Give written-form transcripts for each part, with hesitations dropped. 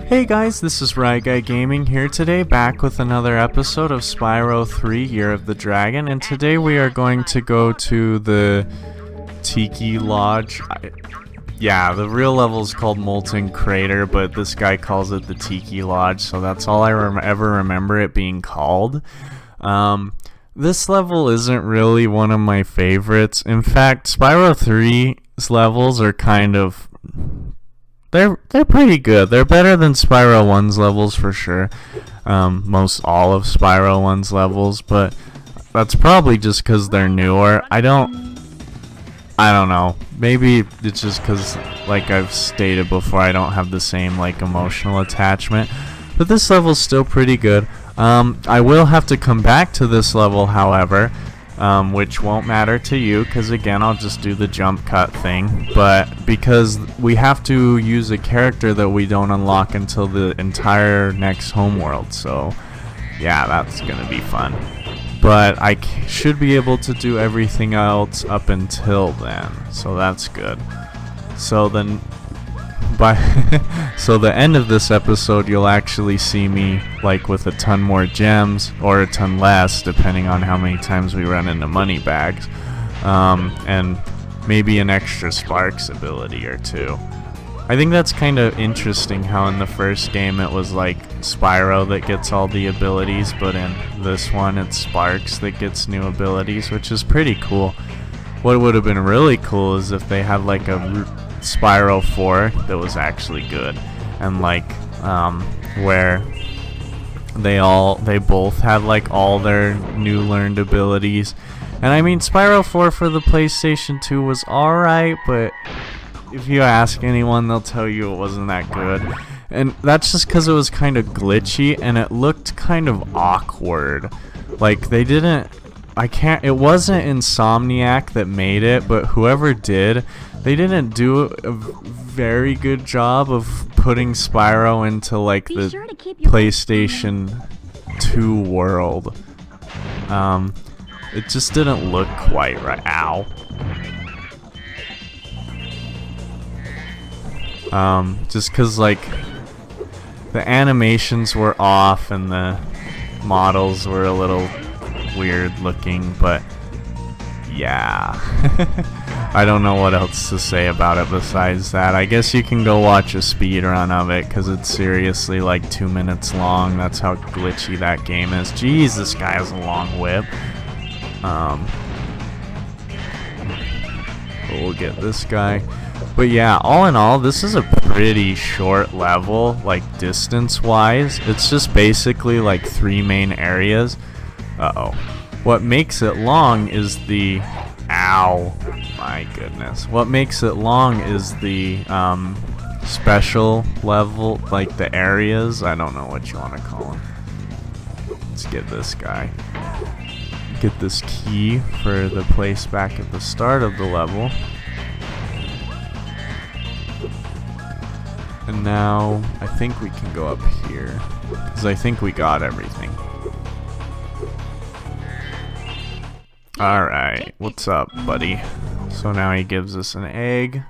Hey guys, this is RyGuyGaming here today, back with another episode of Spyro 3 Year of the Dragon, and today we are going to go to the Tiki Lodge. Yeah, the real level is called Molten Crater, but this guy calls it the Tiki Lodge, so that's all I ever remember it being called. This level isn't really one of my favorites. In fact, Spyro 3's levels are kind of... They're pretty good. They're better than Spyro 1's levels for sure. Most all of Spyro 1's levels, but that's probably just because they're newer. I don't know. Maybe it's just because, like I've stated before, I don't have the same like emotional attachment. But this level's still pretty good. I will have to come back to this level, however, which won't matter to you, because again, I'll just do the jump cut thing. But because we have to use a character that we don't unlock until the entire next homeworld, so yeah, that's gonna be fun. But I should be able to do everything else up until then, so that's good. So then, so the end of this episode, you'll actually see me like with a ton more gems, or a ton less, depending on how many times we run into money bags, and maybe an extra Sparks ability or two. I think that's kind of interesting how in the first game it was like Spyro that gets all the abilities, but in this one it's Sparks that gets new abilities, which is pretty cool. What would have been really cool is if they had like a Spyro 4 that was actually good, and like where they both had like all their new learned abilities. And I mean, Spyro 4 for the PlayStation 2 was alright, but if you ask anyone, they'll tell you it wasn't that good. And that's just because it was kind of glitchy and it looked kind of awkward. Like they didn't, it wasn't Insomniac that made it, but whoever did, they didn't do a very good job of putting Spyro into like the PlayStation 2 world. It just didn't look quite right. Ow. Just cause like the animations were off and the models were a little weird looking, but yeah. I don't know what else to say about it besides that. I guess you can go watch a speedrun of it, because it's seriously like 2 minutes long. That's how glitchy that game is. Jeez, this guy has a long whip. We'll get this guy. But yeah, all in all, this is a pretty short level, like distance-wise. It's just basically like 3 main areas. Uh-oh. What makes it long is the... Ow. My goodness. What makes it long is the special level, like the areas. I don't know what you want to call them. Let's get this guy. Get this key for the place back at the start of the level. And now I think we can go up here, because I think we got everything. Alright, what's up, buddy? So now he gives us an egg.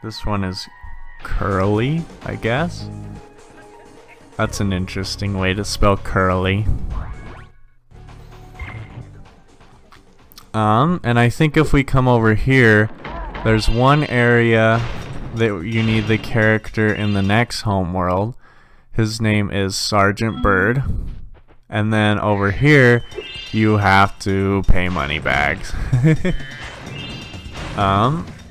This one is curly, I guess. That's an interesting way to spell curly. And I think if we come over here, there's one area that you need the character in the next homeworld. His name is Sergeant Bird. And then over here, you have to pay money bags.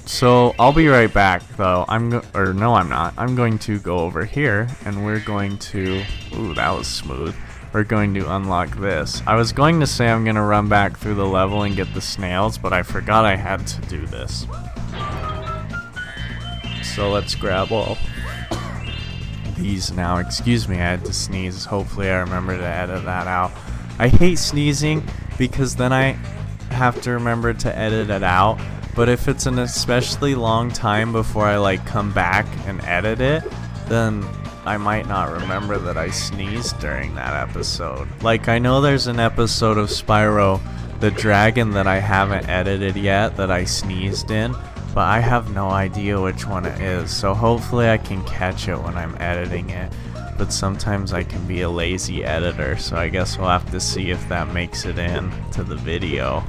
So I'll be right back though. No, I'm not. I'm going to go over here and we're going to, ooh, that was smooth. We're going to unlock this. I was going to say I'm going to run back through the level and get the snails, but I forgot I had to do this. So let's grab all these now. Excuse me, I had to sneeze. Hopefully I remember to edit that out. I hate sneezing because then I have to remember to edit it out. But if it's an especially long time before I like come back and edit it, then I might not remember that I sneezed during that episode. Like, I know there's an episode of Spyro the Dragon that I haven't edited yet that I sneezed in, but I have no idea which one it is, so hopefully I can catch it when I'm editing it. but sometimes I can be a lazy editor, so I guess we'll have to see if that makes it in to the video.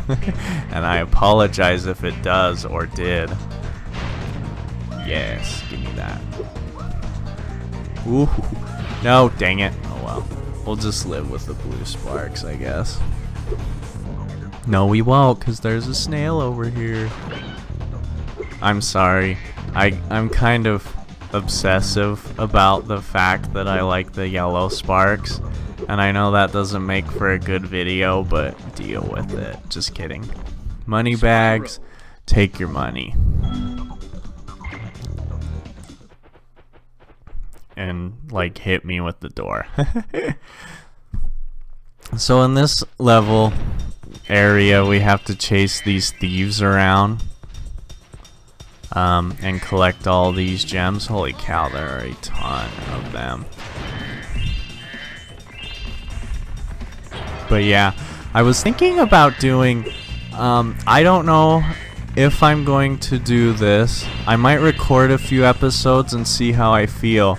And I apologize if it does or did. Yes, give me that. Ooh, no, dang it. Oh well, we'll just live with the blue sparks, I guess. No, we won't, because there's a snail over here. I'm sorry. I'm kind of obsessive about the fact that I like the yellow sparks, and I know that doesn't make for a good video, but deal with it. Just kidding. Money bags, take your money. And like hit me with the door. So in this level area we have to chase these thieves around and collect all these gems. Holy cow, there are a ton of them. But yeah, I was thinking about doing I don't know if I'm going to do this. I might record a few episodes and see how I feel.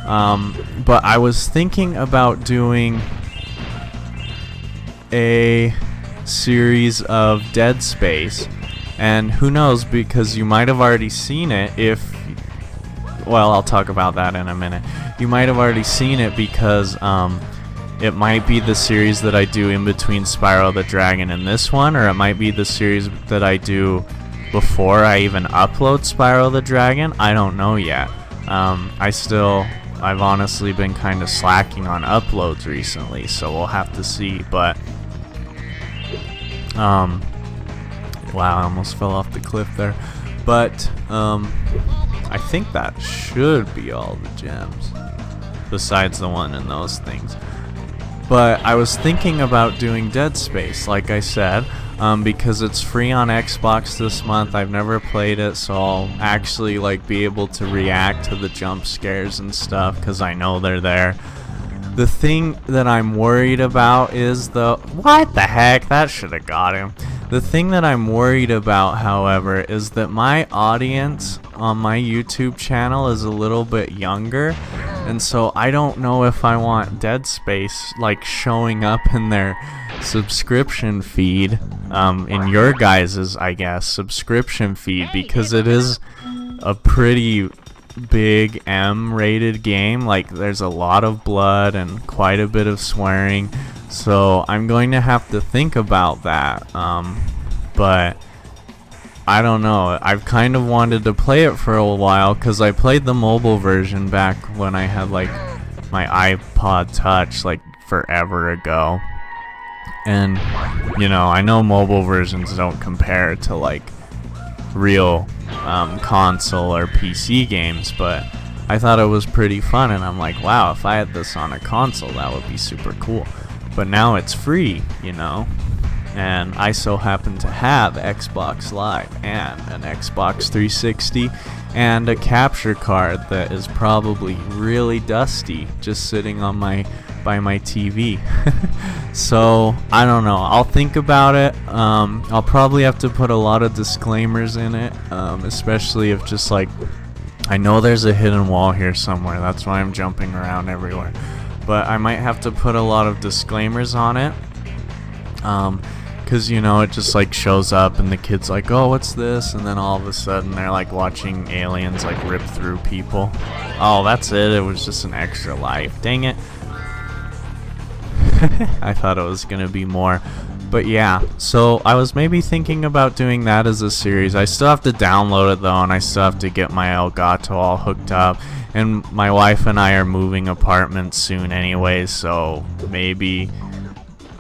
But I was thinking about doing a series of Dead Space, and who knows, because you might have already seen it if, well, I'll talk about that in a minute. You might have already seen it because it might be the series that I do in between Spyro the Dragon and this one, or it might be the series that I do before I even upload Spyro the Dragon. I don't know yet. I've honestly been kind of slacking on uploads recently, so we'll have to see. But wow, I almost fell off the cliff there. But I think that should be all the gems, besides the one in those things. But I was thinking about doing Dead Space, like I said, because it's free on Xbox this month. I've never played it, so I'll actually like be able to react to the jump scares and stuff, because I know they're there. The thing that I'm worried about is what the heck, that should have got him. The thing that I'm worried about, however, is that my audience on my YouTube channel is a little bit younger, and so I don't know if I want Dead Space like showing up in their subscription feed, in your guys's, I guess, subscription feed, because it is a pretty big M-rated game. Like, there's a lot of blood and quite a bit of swearing, so I'm going to have to think about that. But I don't know, I've kind of wanted to play it for a while, because I played the mobile version back when I had like my iPod Touch like forever ago, and you know, I know mobile versions don't compare to like real console or PC games, but I thought it was pretty fun, and I'm like, wow, if I had this on a console, that would be super cool. But now it's free, you know, and I so happen to have Xbox Live and an Xbox 360 and a capture card that is probably really dusty just sitting on by my TV. So I don't know, I'll think about it. I'll probably have to put a lot of disclaimers in it, especially if just like, I know there's a hidden wall here somewhere, that's why I'm jumping around everywhere, but I might have to put a lot of disclaimers on it, because you know, it just like shows up and the kid's like, oh, what's this, and then all of a sudden they're like watching aliens like rip through people. Oh, that's it was just an extra life, dang it. I thought it was gonna be more, but yeah, so I was maybe thinking about doing that as a series. I still have to download it though, and I still have to get my Elgato all hooked up, and my wife and I are moving apartments soon anyways, so maybe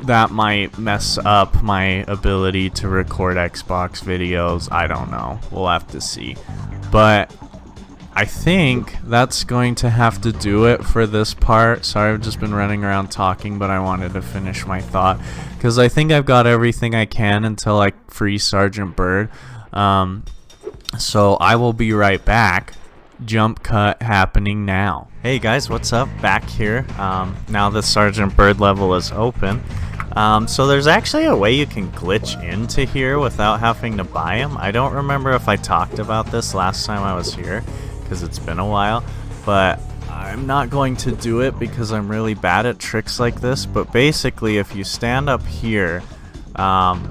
that might mess up my ability to record Xbox videos. I don't know, we'll have to see. But I think that's going to have to do it for this part. Sorry, I've just been running around talking, but I wanted to finish my thought, because I think I've got everything I can until I free Sergeant Bird. So I will be right back. Jump cut happening now. Hey guys, what's up? Back here. Now the Sergeant Bird level is open. So there's actually a way you can glitch into here without having to buy them. I don't remember if I talked about this last time I was here, because it's been a while, but I I'm not going to do it because I'm really bad at tricks like this, but basically if you stand up here,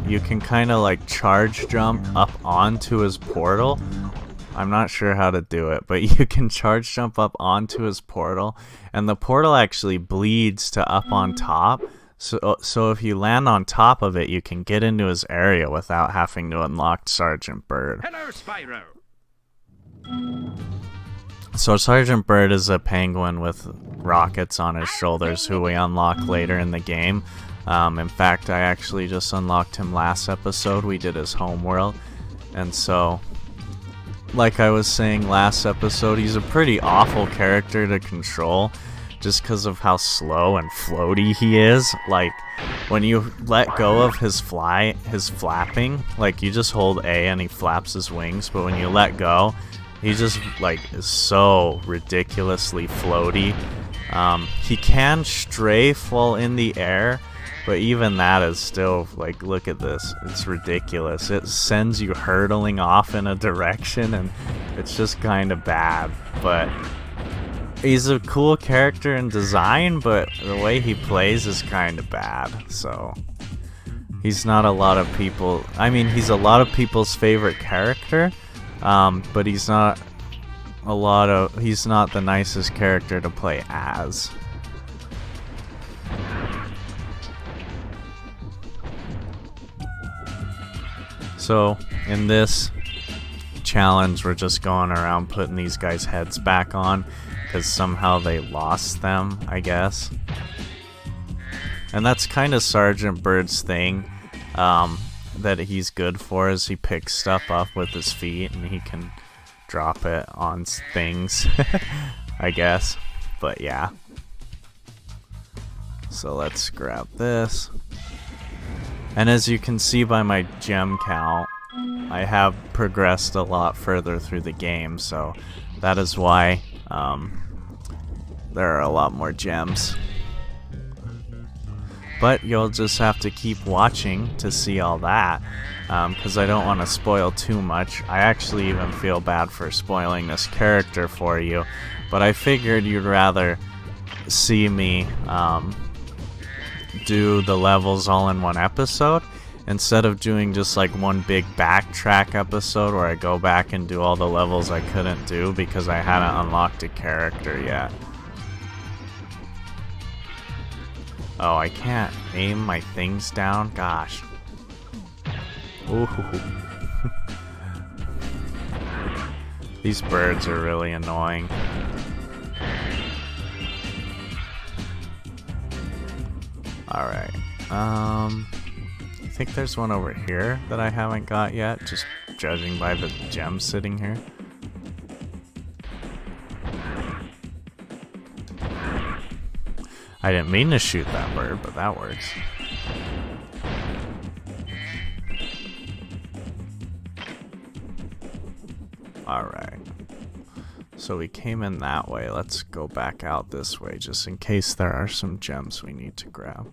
you can kind of like charge jump up onto his portal. I'm not sure how to do it, but you can charge jump up onto his portal, and the portal actually bleeds to up on top. So if you land on top of it, you can get into his area without having to unlock Sergeant Bird. Hello, Spyro. So Sergeant Bird is a penguin with rockets on his shoulders who we unlock later in the game. In fact, I actually just unlocked him last episode. We did his homeworld. And so, like I was saying last episode, he's a pretty awful character to control just because of how slow and floaty he is. Like, when you let go of his flapping, like you just hold A and he flaps his wings, but when you let go, he just like is so ridiculously floaty. He can strafe while in the air, but even that is still like, look at this, it's ridiculous. It sends you hurtling off in a direction, and it's just kind of bad. But he's a cool character in design, but the way he plays is kind of bad. So he's not a lot of people, I mean, he's a lot of people's favorite character, but he's not the nicest character to play as. So in this challenge, we're just going around putting these guys' heads back on because somehow they lost them, I guess. And that's kind of Sergeant Bird's thing, that he's good for, is he picks stuff up with his feet and he can drop it on things, I guess. But yeah. So let's grab this. And as you can see by my gem count, I have progressed a lot further through the game, so that is why there are a lot more gems. But you'll just have to keep watching to see all that, because I don't want to spoil too much. I actually even feel bad for spoiling this character for you, but I figured you'd rather see me do the levels all in one episode instead of doing just like one big backtrack episode where I go back and do all the levels I couldn't do because I hadn't unlocked a character yet. Oh, I can't aim my things down? Gosh. Ooh. These birds are really annoying. Alright. I think there's one over here that I haven't got yet, just judging by the gem sitting here. I didn't mean to shoot that bird, but that works. Alright. So we came in that way. Let's go back out this way, just in case there are some gems we need to grab.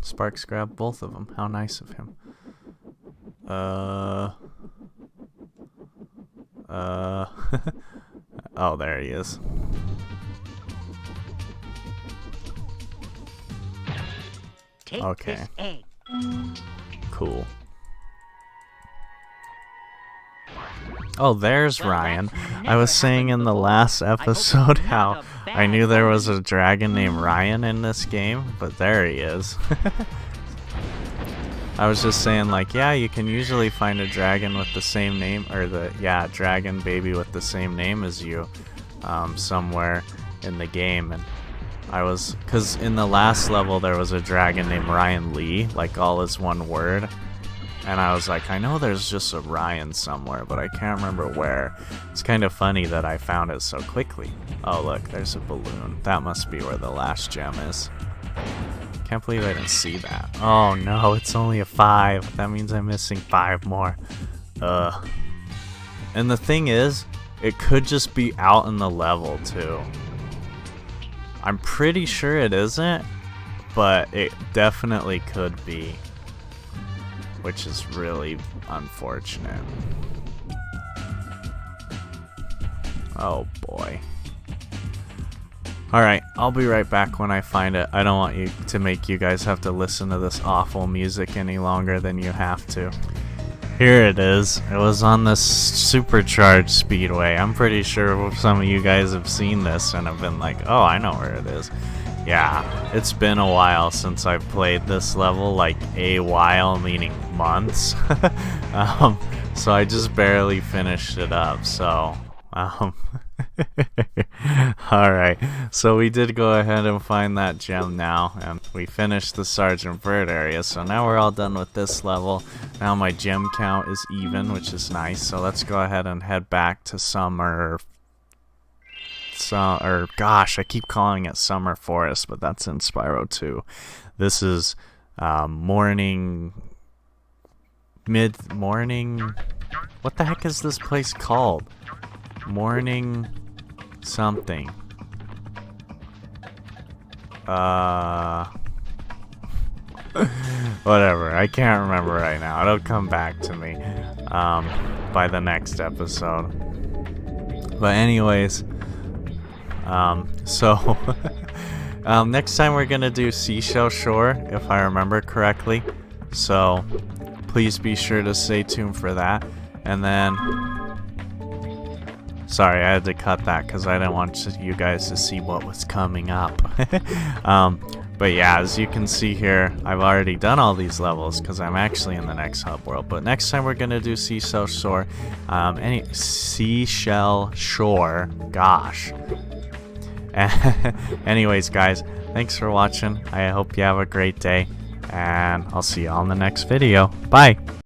Sparks grabbed both of them. How nice of him. Oh, there he is. Okay. Cool. Oh, there's Ryan. I was saying in the last episode how I knew there was a dragon named Ryan in this game, but there he is. I was just saying, like, yeah, you can usually find a dragon with the same name, or dragon baby with the same name as you, somewhere in the game. And because in the last level there was a dragon named Ryan Lee, like all is one word. And I was like, I know there's just a Ryan somewhere, but I can't remember where. It's kind of funny that I found it so quickly. Oh look, there's a balloon. That must be where the last gem is. Can't believe I didn't see that. Oh no, it's only a 5. That means I'm missing 5 more. And the thing is, it could just be out in the level too. I'm pretty sure it isn't, but it definitely could be, which is really unfortunate. Oh boy. Alright, I'll be right back when I find it. I don't want you to make you guys have to listen to this awful music any longer than you have to. Here it is. It was on this supercharged speedway. I'm pretty sure some of you guys have seen this and have been like, oh, I know where it is. Yeah, it's been a while since I've played this level, like a while, meaning months. So I just barely finished it up, so alright, so we did go ahead and find that gem now, and we finished the Sergeant Bird area, so now we're all done with this level. Now my gem count is even, which is nice, so let's go ahead and head back to Summer... gosh, I keep calling it Summer Forest, but that's in Spyro 2. This is morning... mid-morning... What the heck is this place called? Morning... something. Whatever, I can't remember right now. It'll come back to me by the next episode. But anyways, so next time we're gonna do Seashell Shore, if I remember correctly. So please be sure to stay tuned for that. And then, sorry, I had to cut that because I didn't want you guys to see what was coming up. But yeah, as you can see here, I've already done all these levels because I'm actually in the next hub world. But next time we're gonna do Seashell Shore, Seashell Shore. Gosh. Anyways, guys, thanks for watching. I hope you have a great day, and I'll see you all in the next video. Bye.